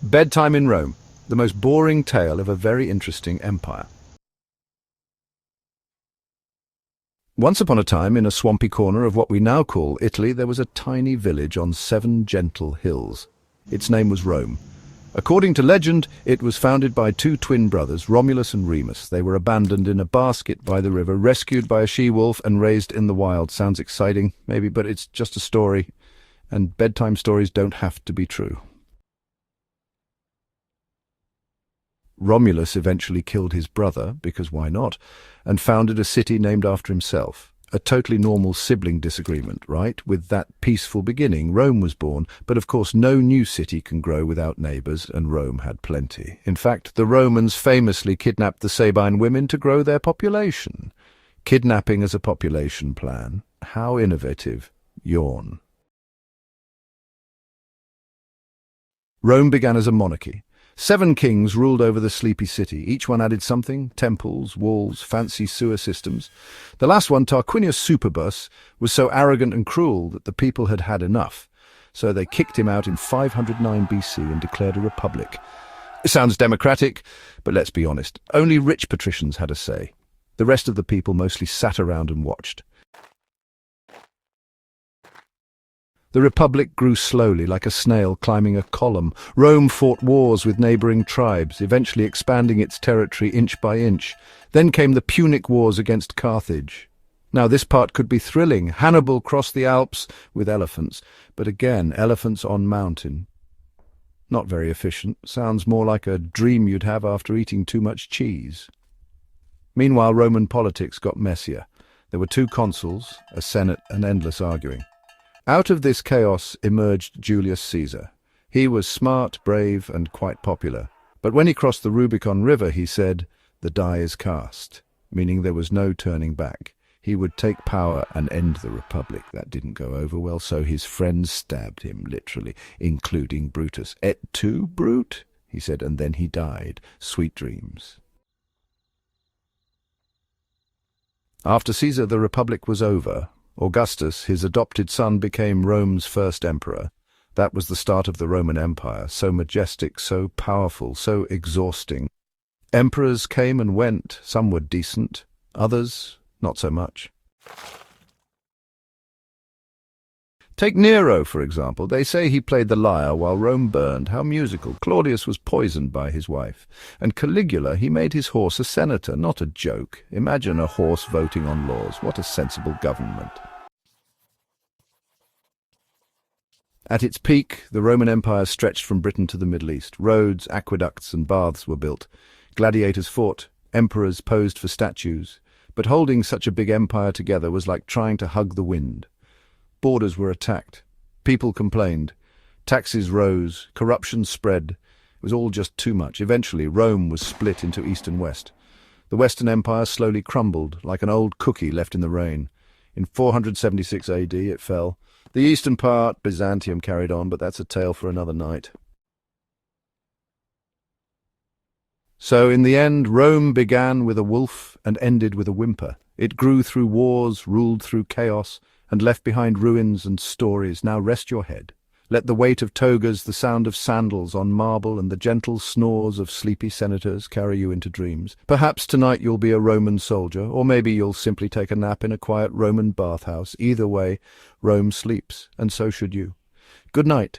Bedtime in Rome, the most boring tale of a very interesting empire. Once upon a time, in a swampy corner of what we now call Italy, there was a tiny village on 7 gentle hills. Its name was Rome. According to legend, it was founded by 2 twin brothers, Romulus and Remus. They were abandoned in a basket by the river, rescued by a she-wolf and raised in the wild. Sounds exciting, maybe, but it's just a story, and bedtime stories don't have to be true. Romulus eventually killed his brother, because why not, and founded a city named after himself. A totally normal sibling disagreement, right? With that peaceful beginning, Rome was born, but of course no new city can grow without neighbours, and Rome had plenty. In fact, the Romans famously kidnapped the Sabine women to grow their population. Kidnapping as a population plan. How innovative. Yawn. Rome began as a monarchy. 7 kings ruled over the sleepy city. Each one added something: temples, walls, fancy sewer systems. The last one, Tarquinius Superbus, was so arrogant and cruel that the people had had enough. So they kicked him out in 509 BC and declared a republic. It sounds democratic, but let's be honest, only rich patricians had a say. The rest of the people mostly sat around and watched. The republic grew slowly, like a snail climbing a column. Rome fought wars with neighbouring tribes, eventually expanding its territory inch by inch. Then came the Punic Wars against Carthage. Now this part could be thrilling. Hannibal crossed the Alps with elephants, but again, elephants on mountain. Not very efficient. Sounds more like a dream you'd have after eating too much cheese. Meanwhile, Roman politics got messier. There were 2 consuls, a senate, and endless arguing. Out of this chaos emerged Julius Caesar. He was smart, brave, and quite popular. But when he crossed the Rubicon River, he said, "The die is cast," meaning there was no turning back. He would take power and end the republic. That didn't go over well, so his friends stabbed him, literally, including Brutus. "Et tu, Brute?" he said, and then he died. Sweet dreams. After Caesar, the republic was over. Augustus, his adopted son, became Rome's first emperor. That was the start of the Roman Empire, so majestic, so powerful, so exhausting. Emperors came and went. Some were decent, others not so much. Take Nero, for example. They say he played the lyre while Rome burned. How musical. Claudius was poisoned by his wife. And Caligula, he made his horse a senator, not a joke. Imagine a horse voting on laws. What a sensible government. At its peak, the Roman Empire stretched from Britain to the Middle East. Roads, aqueducts, and baths were built. Gladiators fought. Emperors posed for statues. But holding such a big empire together was like trying to hug the wind. Borders were attacked. People complained. Taxes rose. Corruption spread. It was all just too much. Eventually, Rome was split into East and West. The Western Empire slowly crumbled, like an old cookie left in the rain. In 476 AD, it fell. The eastern part, Byzantium, carried on, but that's a tale for another night. So, in the end, Rome began with a wolf and ended with a whimper. It grew through wars, ruled through chaos, and left behind ruins and stories. Now rest your head. Let the weight of togas, the sound of sandals on marble, and the gentle snores of sleepy senators carry you into dreams. Perhaps tonight you'll be a Roman soldier, or maybe you'll simply take a nap in a quiet Roman bathhouse. Either way, Rome sleeps, and so should you. Good night.